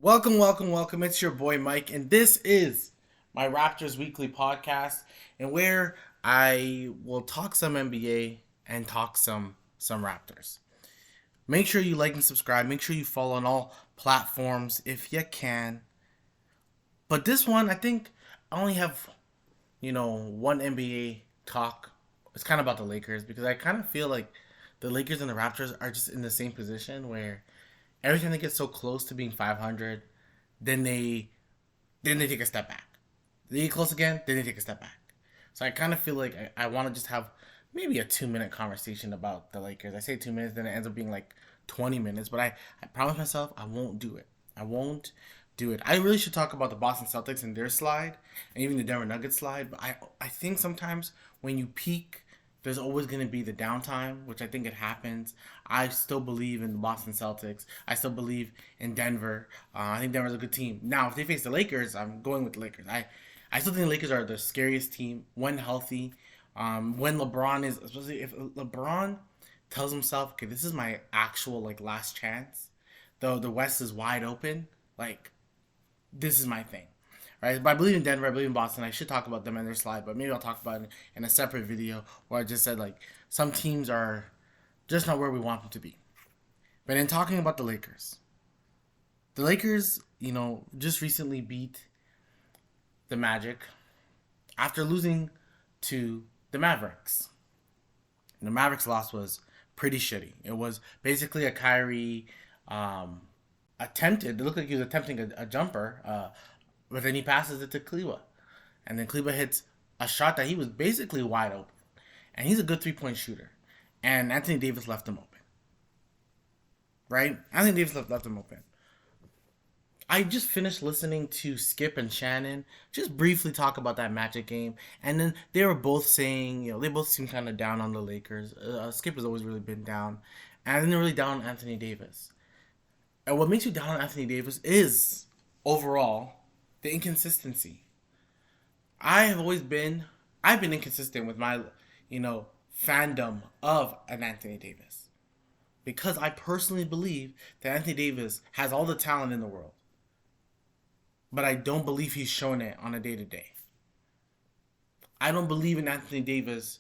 Welcome. It's your boy Mike, and this is my Raptors Weekly podcast, and where I will talk some NBA and talk some Raptors. Make sure you like and subscribe. Make sure you follow on all platforms if you can. But this one, I think I only have one NBA talk. It's kind of about the Lakers because I kind of feel like the Lakers and the Raptors are just in the same position where every time they get so close to being 500, then they take a step back. They get close again, then they take a step back. So I kind of feel like I want to just have maybe a 2 minute conversation about the Lakers. I say 2 minutes, then it ends up being like 20 minutes. But I promise myself I won't do it. I won't do it. I really should talk about the Boston Celtics and their slide, and even the Denver Nuggets slide. But I think sometimes when you peak, there's always going to be the downtime, which I think it happens. I still believe in the Boston Celtics. I still believe in Denver. I think Denver's a good team. Now, if they face the Lakers, I'm going with the Lakers. I still think the Lakers are the scariest team when healthy. When LeBron is, especially if LeBron tells himself, okay, this is my actual last chance. Though the West is wide open, this is my thing. Right, but I believe in Denver. I believe in Boston. I should talk about them in their slide, but maybe I'll talk about it in a separate video where I just said some teams are just not where we want them to be. But in talking about the Lakers, just recently beat the Magic after losing to the Mavericks. And the Mavericks loss was pretty shitty. It was basically a Kyrie attempted. It looked like he was attempting a jumper. But then he passes it to Kleber. And then Kleber hits a shot that he was basically wide open. And he's a good 3-point shooter. And Anthony Davis left him open. Right? Anthony Davis left him open. I just finished listening to Skip and Shannon just briefly talk about that Magic game. And then they were both saying, they both seem kind of down on the Lakers. Skip has always really been down. And then they're really down on Anthony Davis. And what makes you down on Anthony Davis is, overall, the inconsistency. I've been inconsistent with my, fandom of an Anthony Davis. Because I personally believe that Anthony Davis has all the talent in the world. But I don't believe he's shown it on a day-to-day. I don't believe in Anthony Davis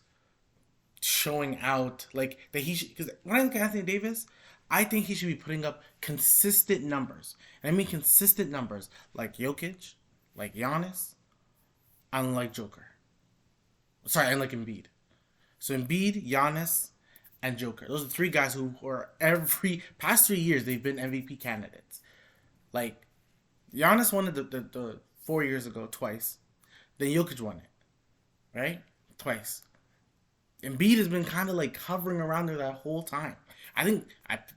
showing out that he should, because when I look at Anthony Davis, I think he should be putting up consistent numbers. And I mean consistent numbers like Jokic, like Giannis, and like Joker. Sorry, and like Embiid. So Embiid, Giannis, and Joker. Those are three guys who are every past 3 years they've been MVP candidates. Giannis won it the 4 years ago twice. Then Jokic won it. Right? Twice. Embiid has been kind of hovering around there that whole time. I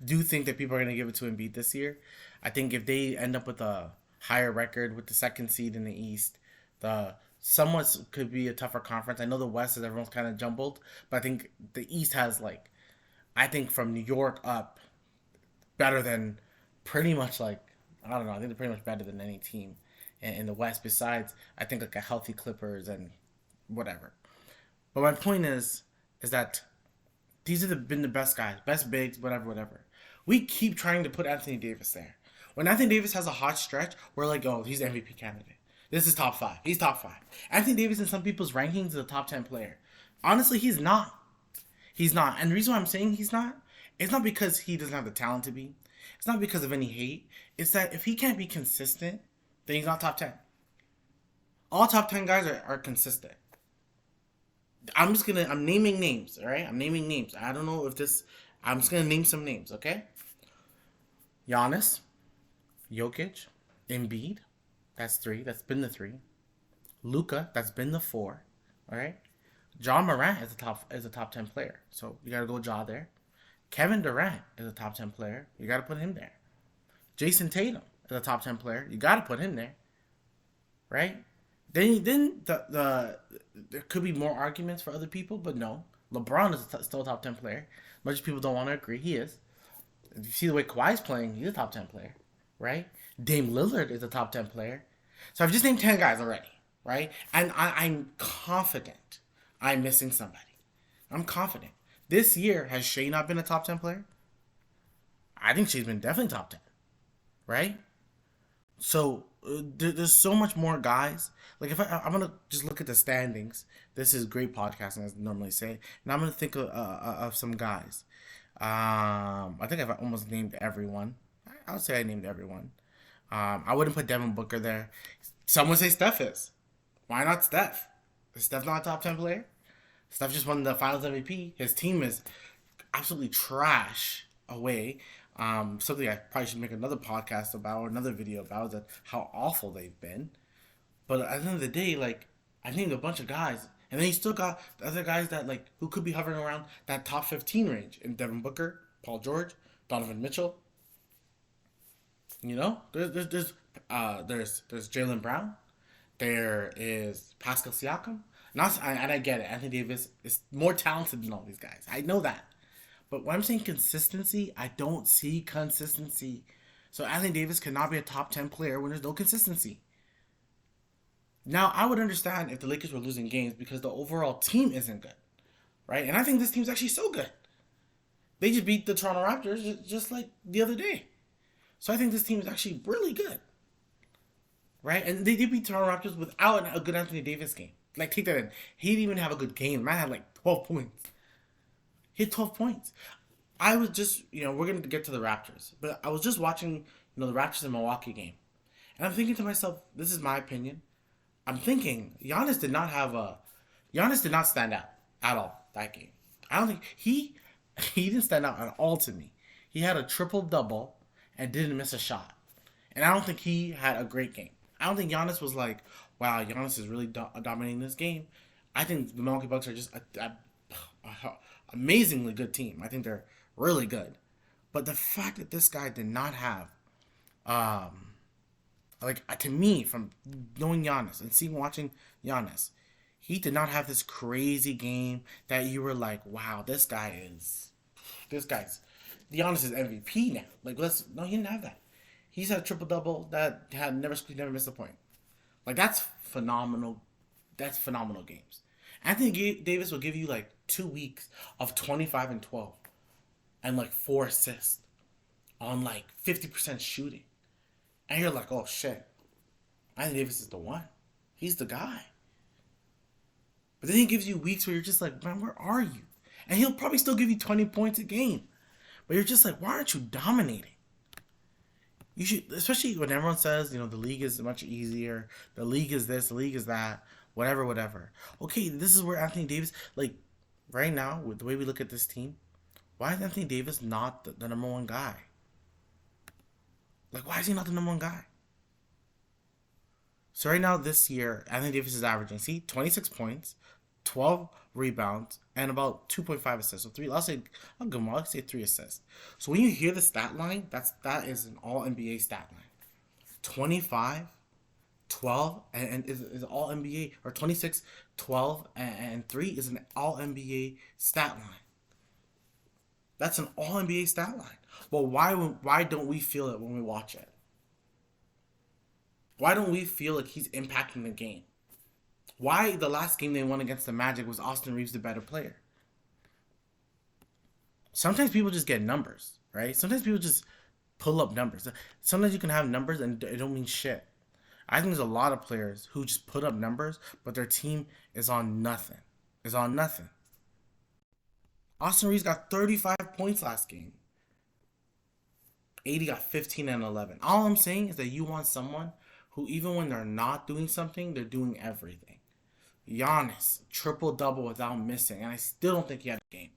do think that people are going to give it to Embiid this year. I think if they end up with a higher record with the second seed in the East, the somewhat could be a tougher conference. I know the West is everyone's kind of jumbled, but I think the East has I think from New York up better than pretty much I don't know. I think they're pretty much better than any team in the West. Besides, I think a healthy Clippers and whatever. But my point is that these have been the best guys, best bigs, whatever. We keep trying to put Anthony Davis there. When Anthony Davis has a hot stretch, we're like, oh, he's the MVP candidate. This is top 5. He's top 5. Anthony Davis in some people's rankings is a top 10 player. Honestly, he's not. He's not. And the reason why I'm saying he's not, it's not because he doesn't have the talent to be. It's not because of any hate. It's that if he can't be consistent, then he's not top 10. All top 10 guys are consistent. I'm naming names, alright? I'm naming names. I don't know if I'm just gonna name some names, okay? Giannis, Jokic, Embiid, that's 3. That's been the 3. Luka, that's been the 4. Alright? John Morant is a top 10 player. So you gotta go Ja there. Kevin Durant is a top 10 player. You gotta put him there. Jason Tatum is a top 10 player. You gotta put him there. Right? Then there could be more arguments for other people, but no. LeBron is still a top 10 player. Much as people don't want to agree, he is. If you see the way Kawhi's playing, he's a top 10 player, right? Dame Lillard is a top 10 player. So I've just named 10 guys already, right? And I'm confident I'm missing somebody. I'm confident. This year, has Shea not been a top 10 player? I think Shea's been definitely top 10, right? So there's so much more guys. Like if I'm gonna just look at the standings. This is great podcasting, as I normally say, and I'm gonna think of some guys. I think I've almost named everyone. I would say I named everyone. I wouldn't put Devin Booker there. Some would say Steph is. Why not Steph? Is Steph not a top 10 player? Steph just won the Finals MVP. His team is absolutely trash away. Something I probably should make another podcast about or another video about that how awful they've been. But at the end of the day, like I named a bunch of guys, and then you still got the other guys that like who could be hovering around that top 15 range in Devin Booker, Paul George, Donovan Mitchell. You know, there's Jalen Brown, there is Pascal Siakam. And I get it. Anthony Davis is more talented than all these guys. I know that. But when I'm saying consistency, I don't see consistency. So Anthony Davis cannot be a top 10 player when there's no consistency. Now, I would understand if the Lakers were losing games because the overall team isn't good, right? And I think this team's actually so good. They just beat the Toronto Raptors just like the other day. So I think this team is actually really good, right? And they did beat Toronto Raptors without a good Anthony Davis game. Like, take that in. He didn't even have a good game. Man had like 12 points. He had 12 points. I was just, we're going to get to the Raptors. But I was just watching, the Raptors and Milwaukee game. And I'm thinking to myself, this is my opinion. I'm thinking Giannis did not stand out at all that game. I don't think he didn't stand out at all to me. He had a triple double and didn't miss a shot. And I don't think he had a great game. I don't think Giannis was like, wow, Giannis is really dominating this game. I think the Milwaukee Bucks are just a amazingly good team. I think they're really good. But the fact that this guy did not have, to me, from knowing Giannis and watching Giannis, he did not have this crazy game that you were like, wow, this guy's Giannis is MVP now. No, he didn't have that. He's had a triple double that had never missed a point. Like that's phenomenal. That's phenomenal games. Anthony Davis will give you like 2 weeks of 25 and 12 and like 4 assists on like 50% shooting. And you're like, oh shit. Anthony Davis is the one. He's the guy. But then he gives you weeks where you're just like, man, where are you? And he'll probably still give you 20 points a game. But you're just like, why aren't you dominating? You should, especially when everyone says, the league is much easier. The league is this, the league is that, whatever. Okay, this is where Anthony Davis, like, right now, with the way we look at this team, why is Anthony Davis not the number one guy? Like, why is he not the number one guy? So right now, this year, Anthony Davis is averaging, 26 points, 12 rebounds, and about 2.5 assists. So I'll give him all. I'll say 3 assists. So when you hear the stat line, that is an all NBA stat line. 25, 12, and is all NBA, or 26, 12, and 3 is an all NBA stat line. That's an all NBA stat line. But why don't we feel it when we watch it? Why don't we feel like he's impacting the game? Why the last game they won against the Magic was Austin Reeves the better player? Sometimes people just get numbers, right? Sometimes people just pull up numbers. Sometimes you can have numbers and it don't mean shit. I think there's a lot of players who just put up numbers, but their team is on nothing. Austin Reeves got 35 points last game. 80 got 15 and 11. All I'm saying is that you want someone who, even when they're not doing something, they're doing everything. Giannis, triple-double without missing, and I still don't think he had a game.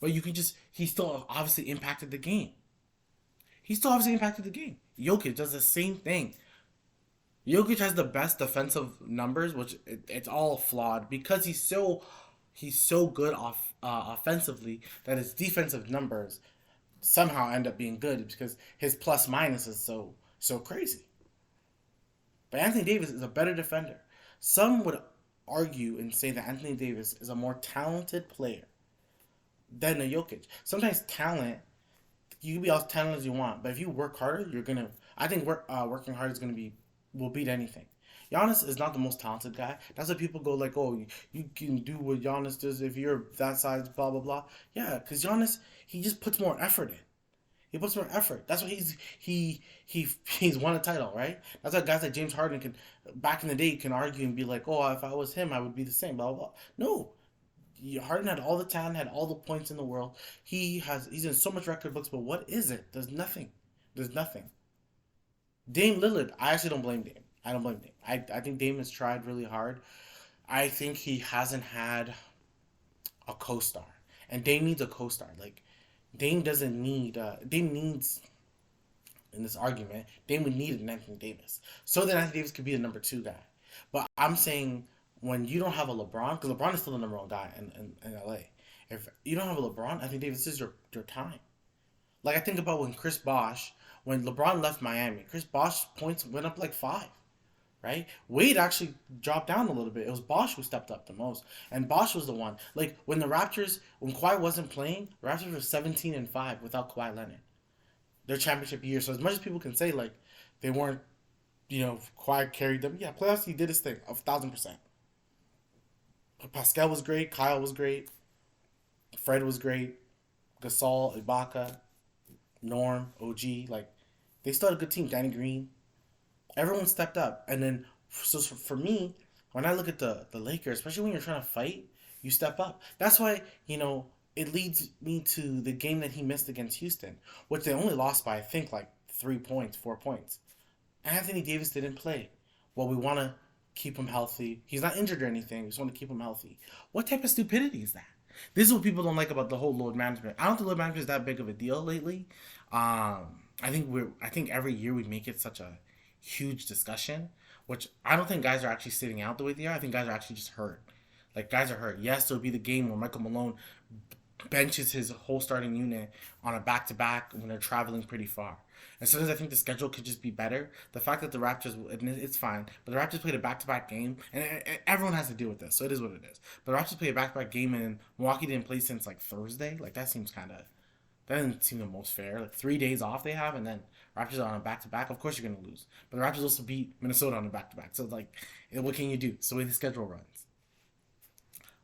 But he still obviously impacted the game. Jokic does the same thing. Jokic has the best defensive numbers, which it's all flawed because he's so good offensively that his defensive numbers somehow end up being good because his plus minus is so crazy. But Anthony Davis is a better defender. Some would argue and say that Anthony Davis is a more talented player than a Jokic. Sometimes talent, you can be as talented as you want, but if you work harder, you're gonna. I think working hard will beat anything. Giannis is not the most talented guy. That's why people go like, oh, you can do what Giannis does if you're that size, blah blah blah. Yeah, because Giannis, he just puts more effort in. He puts more effort. That's why he's won a title, right? That's why guys like James Harden can back in the day can argue and be like, oh, if I was him, I would be the same. Blah blah blah. No, Harden had all the talent, had all the points in the world. He's in so much record books, but what is it? There's nothing. There's nothing. Dame Lillard, I actually don't blame Dame. I don't blame Dame. I think Dame has tried really hard. I think he hasn't had a co-star, and Dame needs a co-star. Like Dame doesn't need. Dame needs in this argument. Dame would need an Anthony Davis, so that Anthony Davis could be the number two guy. But I'm saying when you don't have a LeBron, because LeBron is still the number one guy in LA. If you don't have a LeBron, Anthony Davis is your time. Like I think about when Chris Bosh, when LeBron left Miami, Chris Bosh points went up like five, right? Wade actually dropped down a little bit. It was Bosh who stepped up the most, and Bosh was the one. Like when the Raptors, when Kawhi wasn't playing, the Raptors were 17-5 without Kawhi Leonard, their championship year. So as much as people can say like they weren't, Kawhi carried them. Yeah, playoffs he did his thing, 1,000%. Pascal was great. Kyle was great. Fred was great. Gasol, Ibaka, Norm, OG, like they still had a good team. Danny Green, everyone stepped up, and then so for me, when I look at the Lakers, especially when you're trying to fight, you step up. That's why it leads me to the game that he missed against Houston, which they only lost by I think like 3 points, 4 points. Anthony Davis didn't play. Well, we want to keep him healthy. He's not injured or anything. We just want to keep him healthy. What type of stupidity is that? This is what people don't like about the whole load management. I don't think load management is that big of a deal lately. I think every year we make it such a huge discussion, which I don't think guys are actually sitting out the way they are. I think guys are actually just hurt. Like guys are hurt. Yes, there'll be the game where Michael Malone benches his whole starting unit on a back to back when they're traveling pretty far. And sometimes I think the schedule could just be better. The fact that the Raptors, and it's fine, but the Raptors played a back to back game, and everyone has to deal with this, so it is what it is. But the Raptors played a back to back game, and Milwaukee didn't play since like Thursday. Like that seems that doesn't seem the most fair. Like 3 days off they have, and then Raptors are on a back to back. Of course you're gonna lose. But the Raptors also beat Minnesota on a back to back. So it's like, what can you do? It's the way the schedule runs.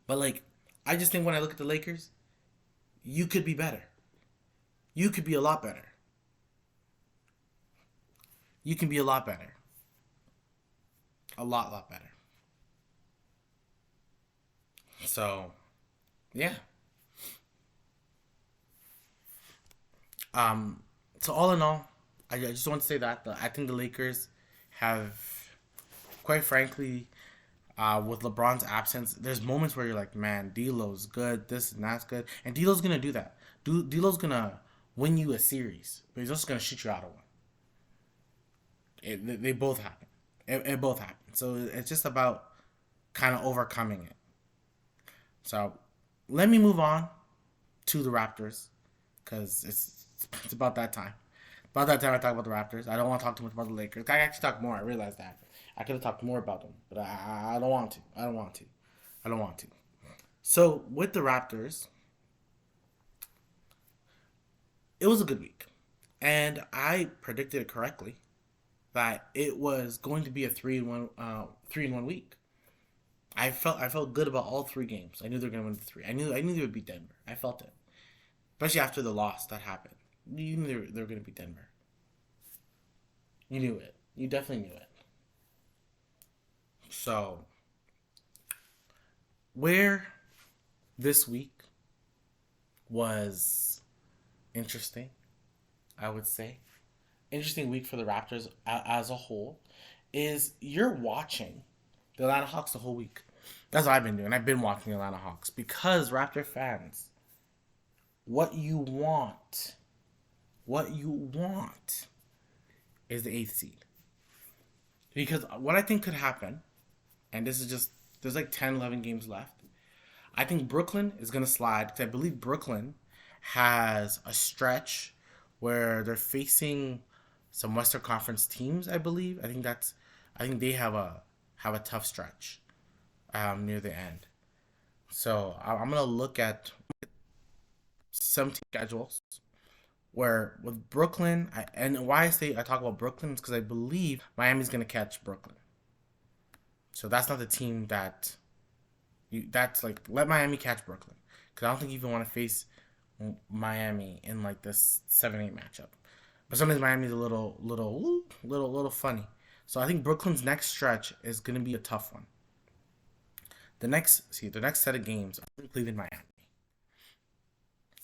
But like, I just think when I look at the Lakers, you could be better. You could be a lot better. You can be a lot better. A lot better. So, yeah. Um, so all in all, I just want to say that I think the Lakers have, quite frankly, with LeBron's absence, there's moments where you're like, man, D'Lo's good, this and that's good, and D'Lo's gonna do that. D'Lo's gonna win you a series, but he's also gonna shoot you out of one. They both happen. It both happen. So it's just about kind of overcoming it. So let me move on to the Raptors because it's about that time. About that time I talk about the Raptors. I don't want to talk too much about the Lakers. I actually talk more. I realize that. I could have talked more about them, but I don't want to. I don't want to. I don't want to. So with the Raptors, it was a good week, and I predicted it correctly that it was going to be a 3-1 week. I felt good about all three games. I knew they were going to win the three. I knew they would beat Denver. I felt it, especially after the loss that happened. You knew they were going to beat Denver. You knew it. You definitely knew it. So, where this week was interesting, I would say, interesting week for the Raptors as a whole, is you're watching the Atlanta Hawks the whole week. That's what I've been doing. I've been watching the Atlanta Hawks because Raptor fans, what you want is the eighth seed. Because what I think could happen, and this is just, there's like 10, 11 games left. I think Brooklyn is going to slide because I believe Brooklyn has a stretch where they're facing some Western Conference teams, I believe. I think they have a tough stretch near the end. So I'm gonna look at some team schedules where with Brooklyn, and why I talk about Brooklyn is because I believe Miami's gonna catch Brooklyn. So that's not the team that's like let Miami catch Brooklyn because I don't think you even want to face Miami in like this 7-8 matchup. But sometimes Miami's a little funny. So I think Brooklyn's next stretch is gonna be a tough one. The next set of games are Cleveland, Miami.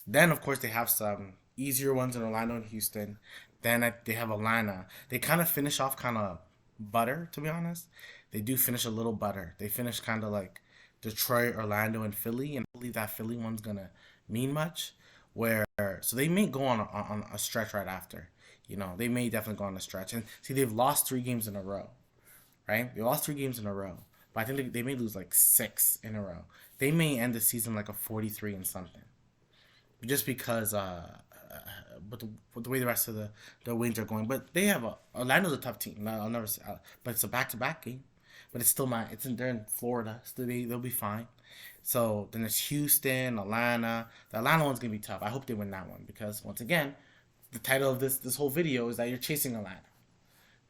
Then of course they have some easier ones in Orlando and Houston. Then they have Atlanta. They kind of finish off kind of butter, to be honest. They do finish a little butter. They finish kind of like Detroit, Orlando, and Philly, and I believe that Philly one's gonna mean much. Where so they may go on a stretch right after. They may definitely go on a stretch. And see, they've lost 3 games in a row, right? They lost 3 games in a row, but I think they may lose like 6 in a row. They may end the season like a 43 and something, just because with the way the rest of the wins are going. But they have Orlando's a tough team. No, I'll never say, but it's a back-to-back game. But it's still not. They're in Florida, so they'll be fine. So then it's Houston, Atlanta. The Atlanta one's gonna be tough. I hope they win that one because once again, the title of this whole video is that you're chasing Atlanta,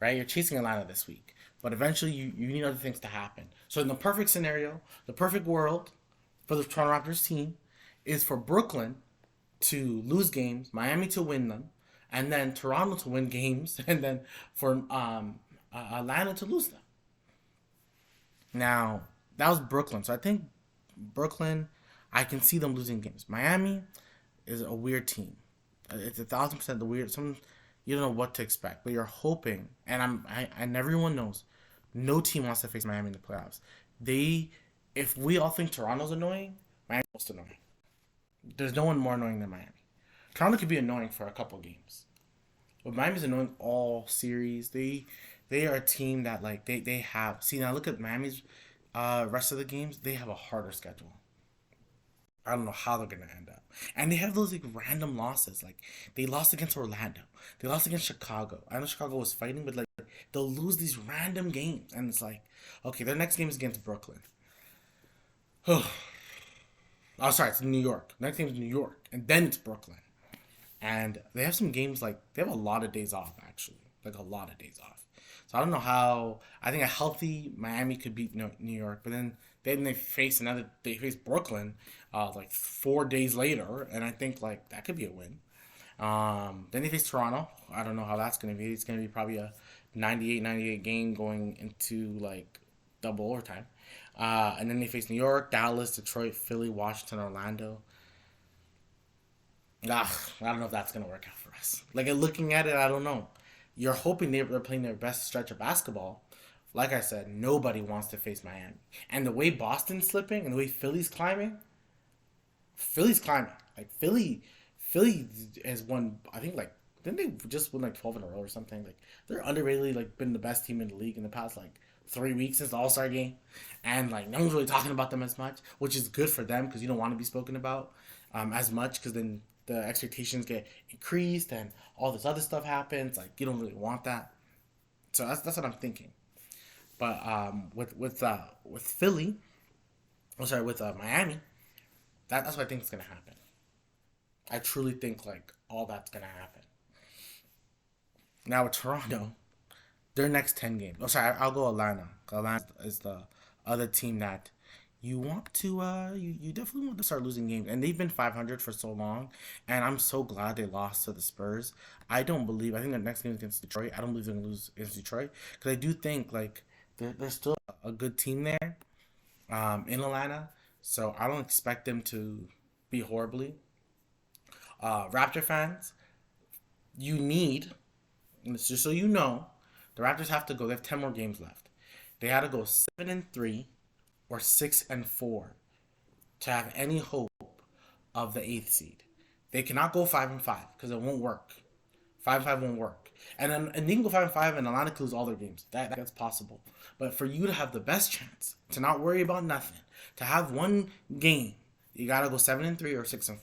right? You're chasing Atlanta this week, but eventually you need other things to happen. So in the perfect scenario, the perfect world for the Toronto Raptors team is for Brooklyn to lose games, Miami to win them, and then Toronto to win games, and then for Atlanta to lose them. Now that was Brooklyn, so I think Brooklyn, I can see them losing games. Miami is a weird team. It's 1,000% the weird. You don't know what to expect, but you're hoping, and everyone knows, no team wants to face Miami in the playoffs. If we all think Toronto's annoying, Miami's most annoying. There's no one more annoying than Miami. Toronto could be annoying for a couple games, but Miami's annoying all series. They are a team that like they have. See, now look at Miami's rest of the games. They have a harder schedule. I don't know how they're gonna end up. And they have those like random losses. Like they lost against Orlando. They lost against Chicago. I know Chicago was fighting, but like they'll lose these random games. And it's like, okay, their next game is against Brooklyn. Oh, sorry, it's New York. Next game is New York. And then it's Brooklyn. And they have some games like they have a lot of days off actually. Like a lot of days off. So I don't know how. I think a healthy Miami could beat New York, but then they face another. They face Brooklyn, like 4 days later, and I think like that could be a win. Then they face Toronto. I don't know how that's gonna be. It's gonna be probably a 98-98 game going into like double overtime. And then they face New York, Dallas, Detroit, Philly, Washington, Orlando. I don't know if that's gonna work out for us. Like looking at it, I don't know. You're hoping they're playing their best stretch of basketball. Like I said, nobody wants to face Miami. And the way Boston's slipping and the way Philly's climbing. Like Philly has won. I think like didn't they just win like 12 in a row or something? Like they're underratedly like been the best team in the league in the past like 3 weeks since the All Star game, and like no one's really talking about them as much, which is good for them because you don't want to be spoken about as much because then the expectations get increased and all this other stuff happens. Like you don't really want that. So that's what I'm thinking. But with Philly, with Miami, that's what I think is gonna happen. I truly think like all that's gonna happen. Now with Toronto, their next 10 games. Oh, sorry, I'll go Atlanta. Atlanta is the other team that you want to you definitely want to start losing games, and they've been 500 for so long, and I'm so glad they lost to the Spurs. I think the next game is against Detroit. I don't believe they're gonna lose against Detroit because I do think like they're still a good team there in Atlanta, so I don't expect them to be horribly. Raptor fans, you need, and it's just so you know, the Raptors have to go. They have 10 more games left. They had to go 7-3 or 6-4 to have any hope of the eighth seed. They cannot go 5-5 because it won't work. 5-5 won't work. And they can go 5-5 and Atlanta lose all their games. That's possible. But for you to have the best chance to not worry about nothing, to have one game, you gotta go 7-3 or 6-4.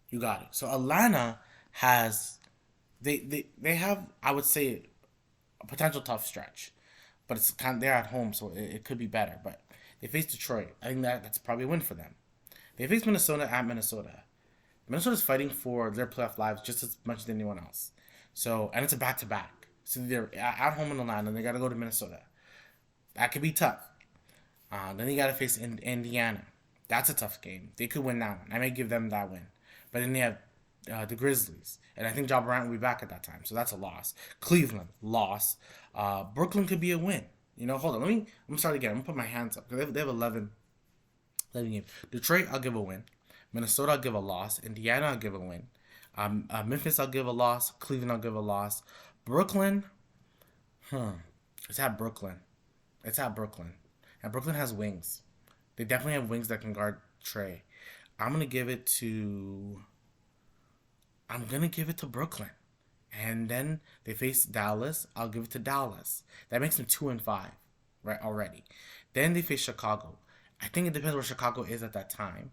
You got it. So Atlanta has they have, I would say, a potential tough stretch, but it's kind of, they're at home, so it could be better. But they face Detroit. I think that's probably a win for them. They face Minnesota at Minnesota. Minnesota's fighting for their playoff lives just as much as anyone else. So, and it's a back to back. So they're at home in Atlanta, and they got to go to Minnesota. That could be tough. Then you got to face Indiana. That's a tough game. They could win that one. I may give them that win. But then they have the Grizzlies, and I think Ja Morant will be back at that time, so that's a loss. Cleveland loss. Brooklyn could be a win. Hold on. I'm gonna start again. I'm gonna put my hands up. They have 11 games. Detroit, I'll give a win. Minnesota, I'll give a loss. Indiana, I'll give a win. Memphis, I'll give a loss. Cleveland, I'll give a loss. Brooklyn, it's at Brooklyn. It's at Brooklyn. And Brooklyn has wings. They definitely have wings that can guard Trey. I'm gonna give it to. I'm gonna give it to Brooklyn, and then they face Dallas. I'll give it to Dallas. That makes them 2-5, right already. Then they face Chicago. I think it depends where Chicago is at that time.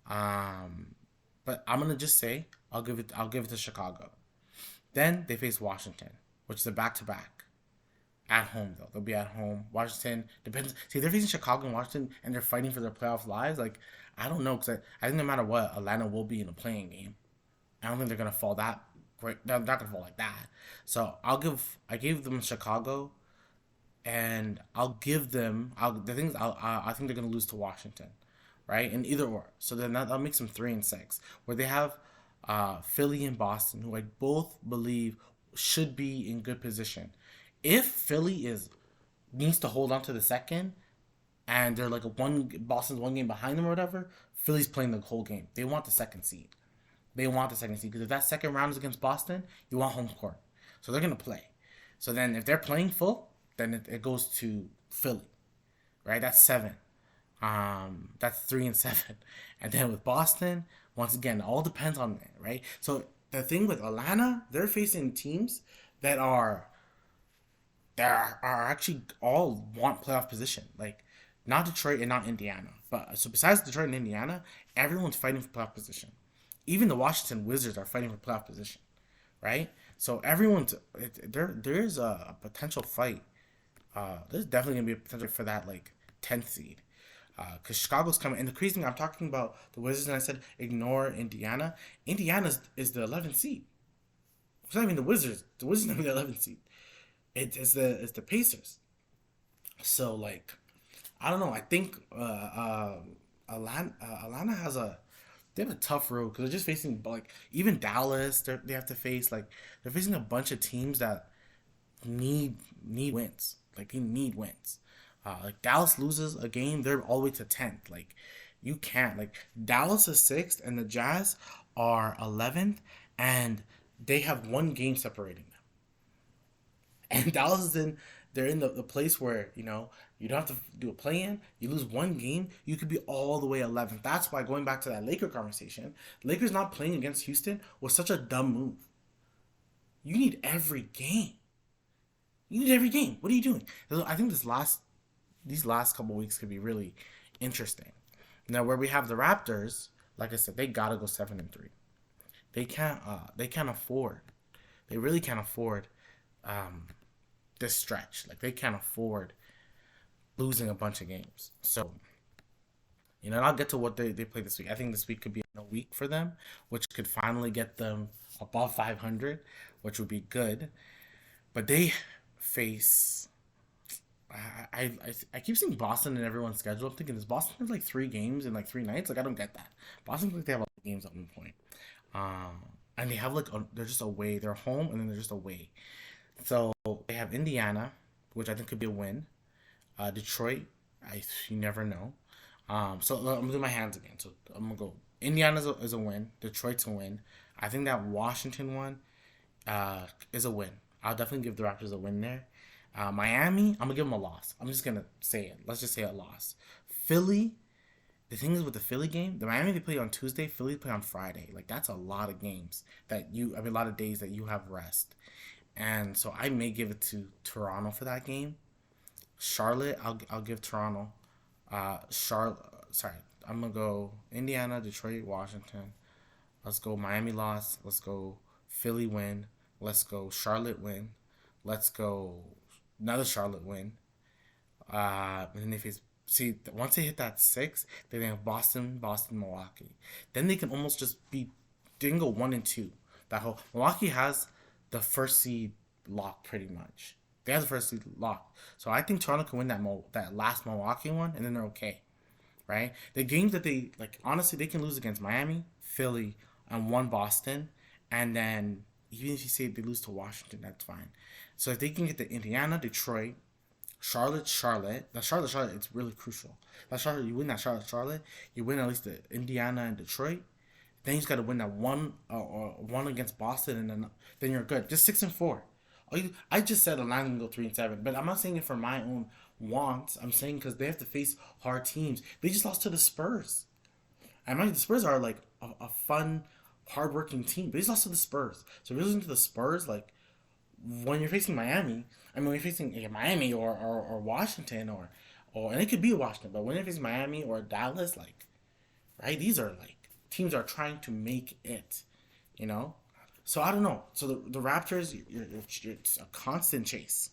But I'm gonna just say I'll give it to Chicago. Then they face Washington, which is a back to back. At home though, they'll be at home. Washington depends. See, they're facing Chicago and Washington, and they're fighting for their playoff lives. Like I don't know, because I think no matter what, Atlanta will be in a playing game. I don't think they're gonna fall that great. They're not gonna fall like that. So I gave them Chicago, and I'll give them. The things I think they're gonna lose to Washington, right? In either or. So then that makes them 3-6, where they have Philly and Boston, who I both believe should be in good position. If Philly is needs to hold on to the second, and they're like Boston's one game behind them or whatever, Philly's playing the whole game. They want the second seed. They want the second seed because if that second round is against Boston, you want home court. So they're gonna play. So then if they're playing full, then it goes to Philly, right? That's 7. That's 3-7, and then with Boston, once again, it all depends on it, right? So the thing with Atlanta, they're facing teams that are actually all want playoff position. Like not Detroit and not Indiana. But so besides Detroit and Indiana, everyone's fighting for playoff position. Even the Washington Wizards are fighting for playoff position, right? So there's a potential fight. There's definitely gonna be a potential for that like 10th seed. Because Chicago's coming, and the crazy thing I'm talking about the Wizards, and I said ignore Indiana. Indiana is the 11th seed. It's not even the Wizards. The Wizards are the 11th seed. It's the Pacers. So like, I don't know. I think Atlanta they have a tough road because they're just facing like even Dallas. They have to face like they're facing a bunch of teams that need wins. Like they need wins. Like Dallas loses a game, they're all the way to 10th. Like you can't. Like Dallas is 6th, and the Jazz are 11th, and they have one game separating them. And Dallas is in. They're in the place where you don't have to do a play in. You lose one game, you could be all the way 11th. That's why going back to that Laker conversation, Lakers not playing against Houston was such a dumb move. You need every game. You need every game. What are you doing? I think these last couple weeks could be really interesting. Now, where we have the Raptors, like I said, they gotta go 7-3. They can't afford. They really can't afford this stretch. Like they can't afford losing a bunch of games. So, and I'll get to what they play this week. I think this week could be a week for them, which could finally get them above 500, which would be good. But they face. I keep seeing Boston in everyone's schedule. I'm thinking, does Boston have like 3 games in like 3 nights? Like I don't get that. Boston like they have a lot of games at one point, and they have they're just away. They're home and then they're just away. So they have Indiana, which I think could be a win. Detroit, you never know. So I'm gonna do my hands again. So I'm gonna go. Indiana is a win. Detroit's a win. I think that Washington one is a win. I'll definitely give the Raptors a win there. Miami, I'm gonna give them a loss. I'm just gonna say it. Let's just say a loss. Philly. The thing is with the Philly game, the Miami they play on Tuesday, Philly play on Friday. Like that's a lot of games a lot of days that you have rest. And so I may give it to Toronto for that game. Charlotte, I'll give Toronto. Charlotte, sorry, I'm gonna go Indiana, Detroit, Washington. Let's go Miami loss. Let's go Philly win. Let's go Charlotte win. Let's go another Charlotte win. And then they face. See, once they hit that 6, then they have Boston, Milwaukee. Then they can almost just be. They can go 1-2. That whole Milwaukee has the first seed locked pretty much. They have the first seed locked. So I think Toronto can win that last Milwaukee one, and then they're okay. right? The games that they like, honestly, they can lose against Miami, Philly, and one Boston, and then even if you say they lose to Washington, that's fine. So if they can get to Indiana, Detroit, Charlotte, Charlotte, it's really crucial. That Charlotte, you win that Charlotte, you win at least the Indiana and Detroit. Then you just got to win that or one against Boston, and then you're good. Just 6-4. I just said the line can go 3-7, but I'm not saying it for my own wants. I'm saying because they have to face hard teams. They just lost to the Spurs. I mind the Spurs are like a fun, hardworking team. They just lost to the Spurs. So if you're losing to the Spurs, like when you're facing Miami, I mean, when you're facing Miami or Washington and it could be Washington, but when you're facing Miami or Dallas, like, right, these are like teams are trying to make it, you know? So I don't know. So the Raptors, it's a constant chase.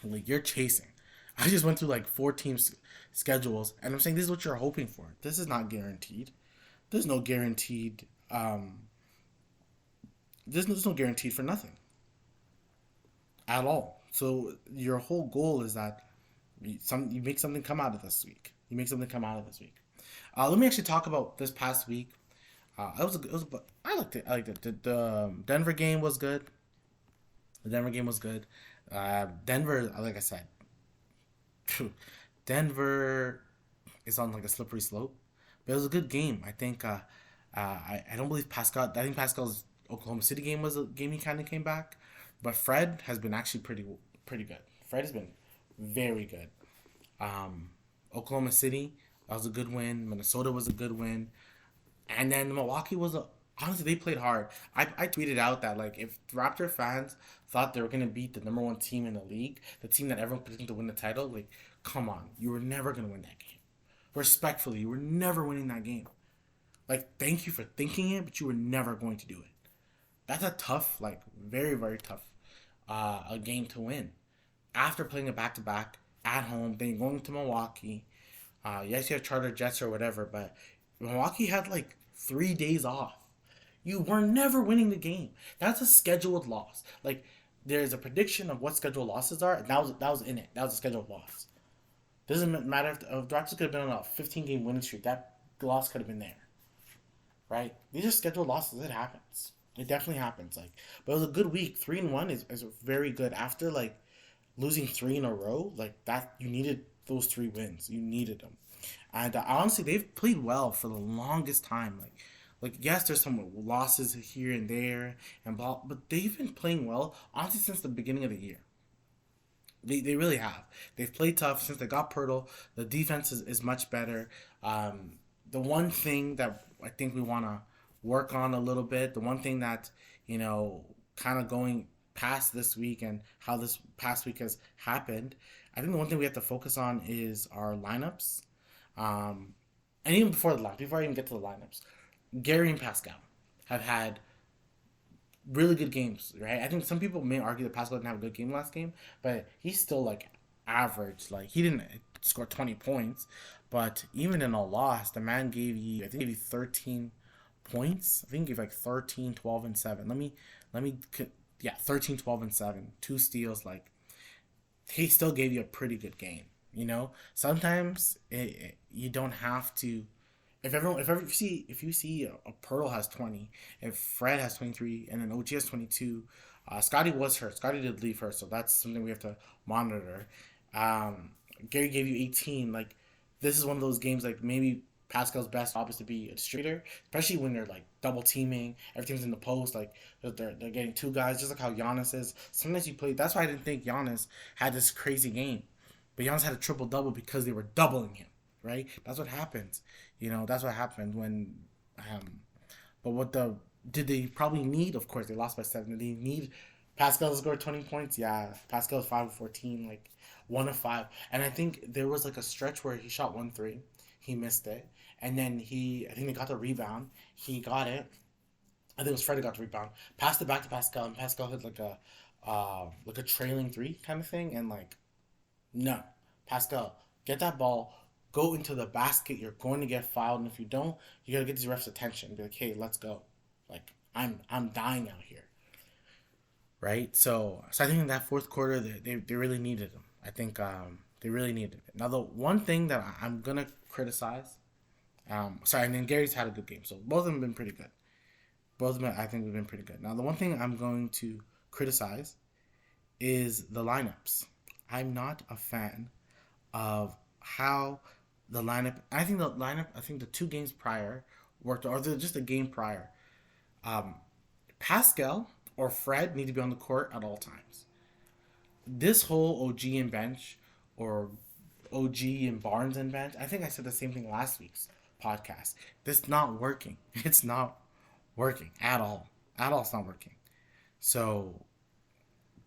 Like you're chasing. I just went through like four teams schedules, and I'm saying this is what you're hoping for. This is not guaranteed. There's no guaranteed. There's no guaranteed for nothing at all. So your whole goal is that you make something come out of this week. You make something come out of this week. Let me actually talk about this past week. I liked it. I liked it. The Denver game was good. The Denver game was good. Denver, like I said, Denver is on like a slippery slope, but it was a good game. I think. I don't believe Pascal. I think Pascal's Oklahoma City game was a game he kind of came back, but Fred has been actually pretty good. Fred has been very good. Oklahoma City, that was a good win. Minnesota was a good win. And then Milwaukee was honestly, they played hard. I tweeted out that like if Raptor fans thought they were gonna beat the number one team in the league, the team that everyone predicted to win the title, like come on, you were never gonna win that game. Respectfully, you were never winning that game. Like thank you for thinking it, but you were never going to do it. That's a tough, like very very tough, a game to win. After playing a back to back at home, then you're going to Milwaukee. Yes, you have charter jets or whatever, but Milwaukee had like 3 days off. You were never winning the game. That's a scheduled loss. Like there's a prediction of what scheduled losses are, and that was in it. That was a scheduled loss. Doesn't matter if the Raptors could have been on a 15-game winning streak. That loss could have been there, right? These are scheduled losses. It happens. It definitely happens. Like, but it was a good week. 3-1 is very good. After like losing three in a row, like that, you needed those 3 wins. You needed them. And honestly, they've played well for the longest time. Like yes, there's some losses here and there, and blah, but they've been playing well honestly since the beginning of the year. They really have. They've played tough since they got Pirtle. The defense is much better. The one thing that I think we want to work on a little bit, the one thing that, kind of going past this week and how this past week has happened, I think the one thing we have to focus on is our lineups. And even before I even get to the lineups, Gary and Pascal have had really good games, right? I think some people may argue that Pascal didn't have a good game last game, but he's still like average. Like he didn't score 20 points, but even in a loss, the man I think gave you 13 points. I think he gave like 13, 12, and 7. Yeah, 13, 12, and 7. 2 steals. Like he still gave you a pretty good game. Sometimes you don't have to. If you see a Pearl has 20, if Fred has 23, and then OG has 22, Scotty was hurt. Scotty did leave her, so that's something we have to monitor. Gary gave you 18. Like this is one of those games. Like maybe Pascal's best job is to be a distributor, especially when they're like double teaming. Everything's in the post. Like they're getting 2 guys, just like how Giannis is. Sometimes you play. That's why I didn't think Giannis had this crazy game, but Giannis had a triple double because they were doubling him. Right? That's what happens. That's what happened when. But did they probably need? Of course, they lost by 7. Did they need Pascal to score 20 points? Yeah, Pascal's 5 of 14, like 1 of 5. And I think there was like a stretch where he shot 1 3, he missed it, and then I think they got the rebound. He got it. I think it was Fred who got the rebound. Passed it back to Pascal, and Pascal hit like a trailing 3 kind of thing, and like, no, Pascal, get that ball. Go into the basket. You're going to get fouled, and if you don't, you gotta get these refs' attention. Be like, hey, let's go. Like I'm dying out here, right? So I think in that fourth quarter, they really needed him. I think They really needed it. Now, the one thing that I'm gonna criticize, sorry, and then Gary's had a good game, so both of them have been pretty good. Both of them, I think, have been pretty good. Now, the one thing I'm going to criticize is the lineups. I'm not a fan of how the lineup. I think the lineup. I think the 2 games prior worked, or just a game prior. Um, Pascal or Fred need to be on the court at all times. This whole OG and bench, or OG and Barnes and bench. I think I said the same thing last week's podcast. This not working. It's not working at all. At all, it's not working. So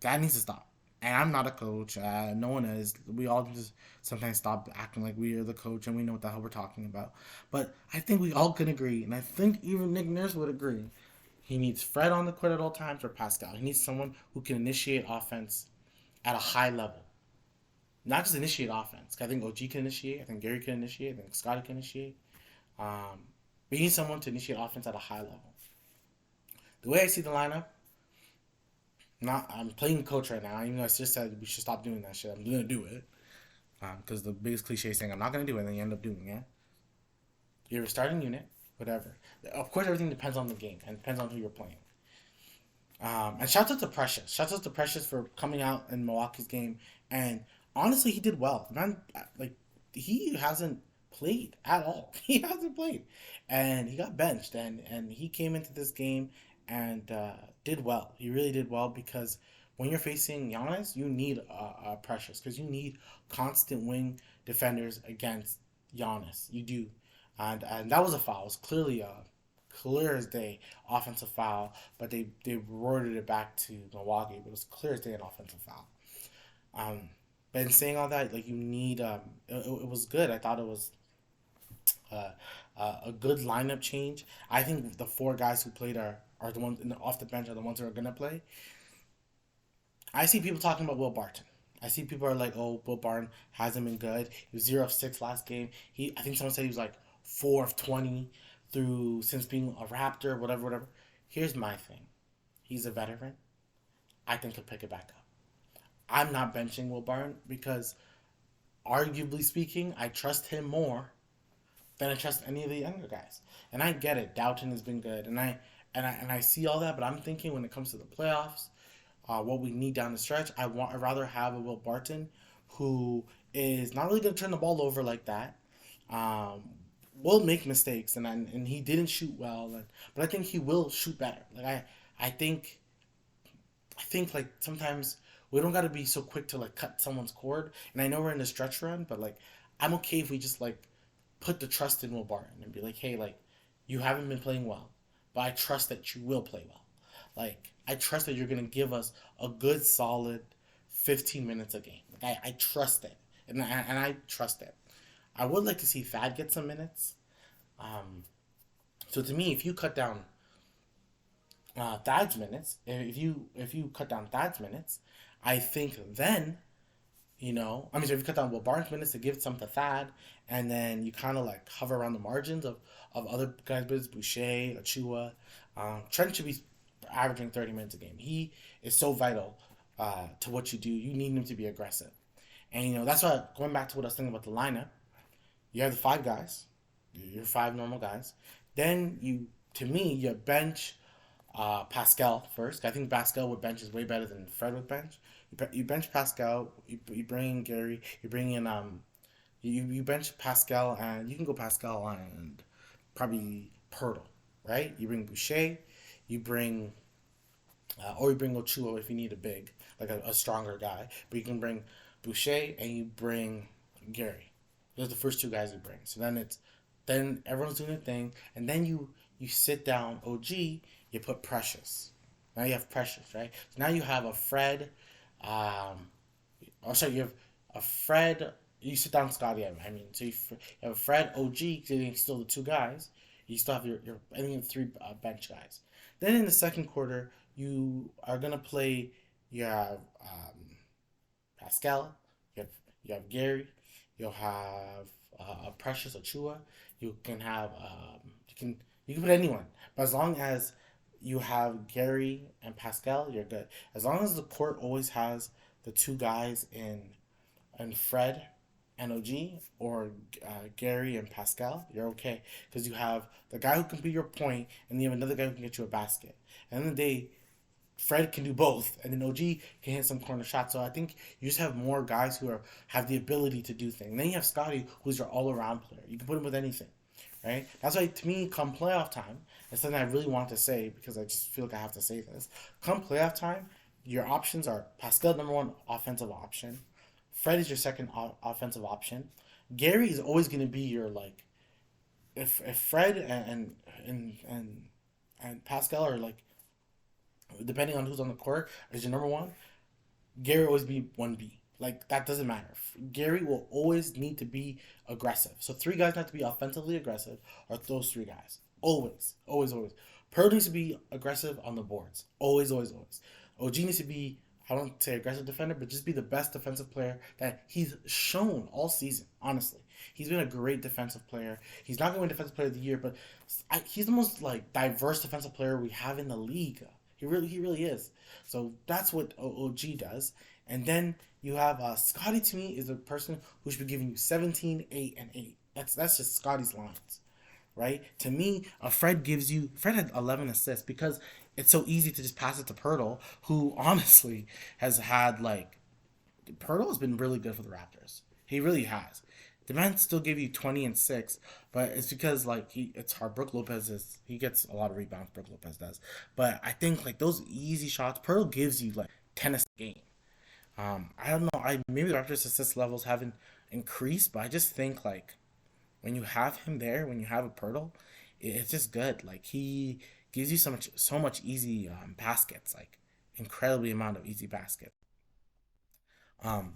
that needs to stop. And I'm not a coach. No one is. We all just sometimes stop acting like we are the coach and we know what the hell we're talking about. But I think we all can agree, and I think even Nick Nurse would agree. He needs Fred on the court at all times or Pascal. He needs someone who can initiate offense at a high level. Not just initiate offense. I think OG can initiate. I think Gary can initiate. I think Scotty can initiate. We need someone to initiate offense at a high level. The way I see the lineup, not I'm playing coach right now. Even though I just said we should stop doing that shit, I'm gonna do it because the biggest cliche is saying I'm not gonna do it, and then you end up doing it. You're a starting unit, whatever. Of course, everything depends on the game and depends on who you're playing. And shout out to Precious. Shout out to Precious for coming out in Milwaukee's game. And honestly, he did well. Man, like, he hasn't played at all. He hasn't played. And he got benched. And he came into this game and did well. He really did well because when you're facing Giannis, you need Precious because you need constant wing defenders against Giannis. You do. And that was a foul. It was clearly a clear as day offensive foul, but they rewarded it back to Milwaukee. But it was clear as day an offensive foul. Um, but in saying all that, like you need, it was good. I thought it was uh, a good lineup change. I think the 4 guys who played are the ones off the bench are the ones who are gonna play. I see people talking about Will Barton. I see people are like, "Oh, Will Barton hasn't been good. He was 0 of 6 last game. I think someone said he was like 4 of 20 through since being a Raptor, whatever, whatever." Here's my thing: he's a veteran. I think he'll pick it back up. I'm not benching Will Barton because, arguably speaking, I trust him more than I trust any of the younger guys. And I get it. Doughton has been good, and I see all that. But I'm thinking when it comes to the playoffs, what we need down the stretch, I'd rather have a Will Barton who is not really going to turn the ball over like that. Um, will make mistakes, and he didn't shoot well, but I think he will shoot better. I think I think like sometimes we don't got to be so quick to like cut someone's cord. And I know we're in the stretch run, but like I'm okay if we just like put the trust in Will Barton and be like, hey, like you haven't been playing well, but I trust that you will play well. Like I trust that you're gonna give us a good solid 15 minutes a game. Like I trust it, and I trust it. I would like to see Thad get some minutes. Um, so to me, if you cut down Thad's minutes, if you cut down Thad's minutes, I think then I mean, so if you cut down Will Barnes' minutes to give some to Thad, and then you kind of like hover around the margins of other guys' minutes, Boucher, Achua. Trent should be averaging 30 minutes a game. He is so vital to what you do. You need him to be aggressive. And, that's why, going back to what I was thinking about the lineup, you have the 5 guys, your 5 normal guys. Then to me, you bench Pascal first. I think Pascal with bench is way better than Fred with bench. You bench Pascal. You bring in Gary. You bring in you bench Pascal, and you can go Pascal and probably Pirtle, right? You bring Boucher. You bring or you bring Ochua if you need a big, like a stronger guy. But you can bring Boucher and you bring Gary. Those are the first 2 guys you bring. So then everyone's doing their thing, and then you sit down OG. You put Precious. Now you have Precious, right? So now you have a Fred. Sorry, you have a Fred. You sit down Scotty. I mean, so you have a Fred, OG, sitting still the 2 guys. You still have your I think 3 bench guys. Then in the second quarter, you are gonna play. You have Pascal. You have Gary. You'll have Precious Achua. You can have you can put anyone, but as long as you have Gary and Pascal, you're good. As long as the court always has the 2 guys in and Fred and OG, or Gary and Pascal, you're okay because you have the guy who can be your point, and you have another guy who can get you a basket. And then the day, Fred can do both, and then OG can hit some corner shots. So I think you just have more guys who have the ability to do things. And then you have Scotty, who's your all around player. You can put him with anything, right? That's why to me, come playoff time, it's something I really want to say because I just feel like I have to say this. Come playoff time, your options are Pascal number one offensive option, Fred is your second offensive option. Gary is always going to be your like if Fred and Pascal are like depending on who's on the court is your number one, Gary will always be 1B. Like that doesn't matter. Gary will always need to be aggressive. So three guys have to be offensively aggressive, or those three guys. Always, always, always. Pearl needs to be aggressive on the boards. Always, always, always. OG needs to be, I don't say aggressive defender, but just be the best defensive player that he's shown all season. Honestly, he's been a great defensive player. He's not going to win defensive player of the year, but he's the most like diverse defensive player we have in the league. He really is. So that's what OG does. And then you have Scotty. To me, is a person who should be giving you 17, 8, and 8. That's just Scotty's lines, right? To me, Fred had 11 assists because it's so easy to just pass it to Pirtle, who honestly has had like Pirtle has been really good for the Raptors. He really has. The man still gave you 20 and 6, but it's because like it's hard. Brook Lopez he gets a lot of rebounds. Brook Lopez does, but I think like those easy shots, Pirtle gives you like 10 assists a game. I don't know. I maybe the Raptors assist levels haven't increased, but I just think like when you have him there, when you have a Pirtle, it's just good. Like he gives you so much easy baskets, like incredibly amount of easy baskets. Um,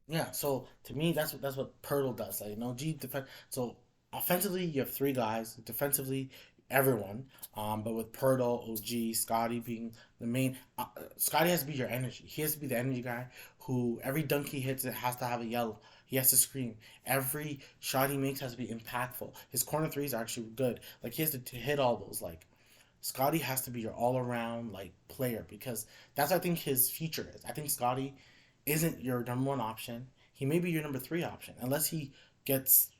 yeah. So to me, that's what Pirtle does. Like G defense. So offensively, you have three guys. Defensively, everyone. But with Pirtle, OG, Scotty being the main, Scotty has to be your energy. He has to be the energy guy who every dunk he hits it has to have a yell. He has to scream. Every shot he makes has to be impactful. His corner threes are actually good. Like he has to hit all those. Like Scotty has to be your all around like player because that's what I think his future is. I think Scotty isn't your number one option. He may be your number three option unless he gets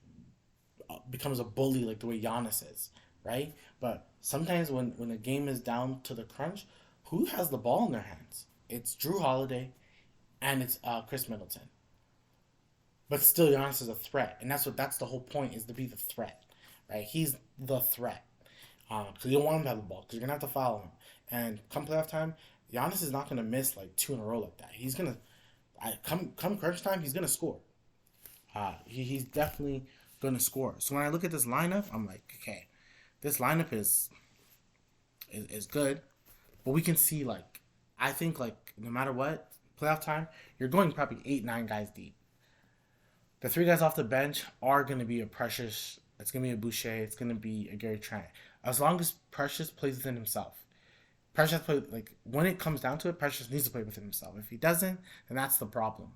becomes a bully like the way Giannis is, right? But sometimes when a game is down to the crunch, who has the ball in their hands? It's Drew Holiday and it's Chris Middleton. But still, Giannis is a threat, and that's the whole point is to be the threat, right? He's the threat because you don't want him to have the ball because you're gonna have to follow him. And come playoff time, Giannis is not gonna miss like two in a row like that. He's gonna come crunch time, he's gonna score. He's definitely gonna score. So when I look at this lineup, I'm like, okay, this lineup is good, but we can see like I think like no matter what playoff time, you're going probably 8 9 guys deep. The three guys off the bench are gonna be a Precious. It's gonna be a Boucher. It's gonna be a Gary Trent. As long as Precious plays within himself. Precious play like when it comes down to it, Precious needs to play within himself. If he doesn't, then that's the problem.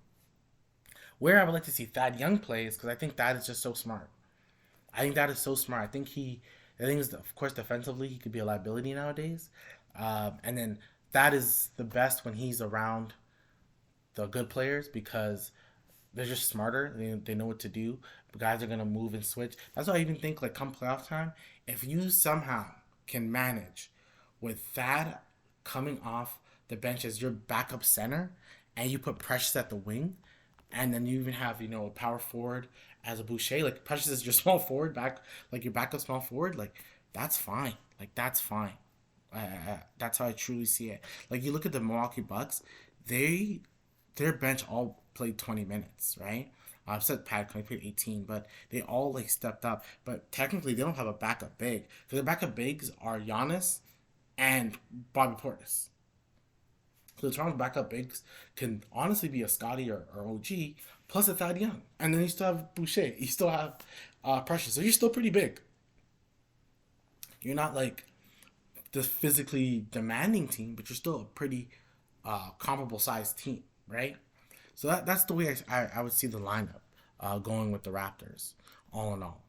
Where I would like to see Thad Young play is because I think Thad is just so smart. I think that is so smart. I think is of course defensively he could be a liability nowadays, and then that is the best when he's around the good players because they're just smarter. They know what to do. The guys are gonna move and switch. That's why I even think like come playoff time, if you somehow can manage with that coming off the bench as your backup center, and you put Precious at the wing, and then you even have a power forward as a Boucher. Like Precious is your small forward back, like your backup small forward. Like that's fine. Like that's fine. That's how I truly see it. Like you look at the Milwaukee Bucks, they their bench all played 20 minutes, right? I've said Pat only played 18, but they all like stepped up. But technically, they don't have a backup big because the backup bigs are Giannis and Bobby Portis. So the Toronto backup bigs can honestly be a Scotty or OG plus a Thad Young, and then you still have Boucher, you still have Precious, so you're still pretty big. You're not like the physically demanding team, but you're still a pretty comparable sized team, right? So that's the way I would see the lineup going with the Raptors, all in all.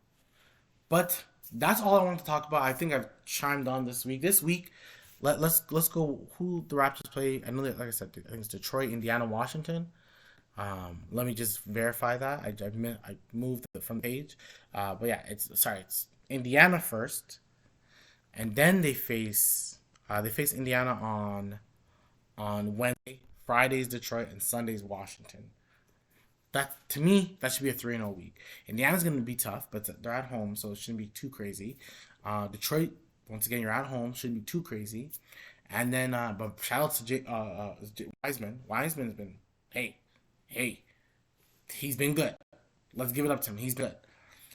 But that's all I wanted to talk about. I think I've chimed on this week. This week, let's go who the Raptors play. I know that, like I said, I think it's Detroit, Indiana, Washington. Let me just verify that. I moved it from the page. But yeah, it's Indiana first, and then they face Indiana on Wednesday. Friday's Detroit, and Sunday's Washington. That to me, that should be a 3-0 week. Indiana's going to be tough, but they're at home, so it shouldn't be too crazy. Detroit, once again, you're at home, shouldn't be too crazy. And then, but shout out to Wiseman. Wiseman's been, hey, hey, he's been good. Let's give it up to him. He's good.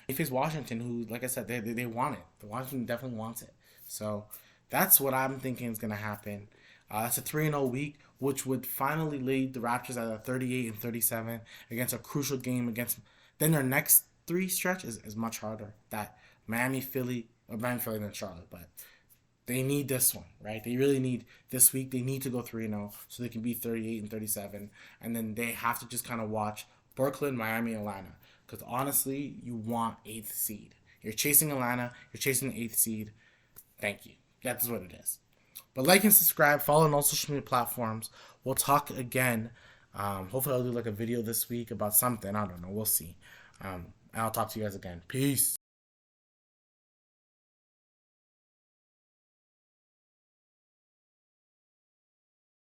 He faced Washington, who, like I said, they want it. The Washington definitely wants it. So that's what I'm thinking is going to happen. That's a 3-0 week, which would finally lead the Raptors at a 38-37 against a crucial game against. Then their next three stretch is much harder. That Miami, Philly, or Miami, Philly, and Charlotte. But they need this one, right? They really need this week. They need to go 3-0 so they can be 38-37, and then they have to just kind of watch Brooklyn, Miami, Atlanta. Because honestly, you want eighth seed. You're chasing Atlanta. You're chasing the eighth seed. Thank you. That's what it is. But like and subscribe. Follow on all social media platforms. We'll talk again. Hopefully, I'll do like a video this week about something. I don't know. We'll see. And I'll talk to you guys again. Peace.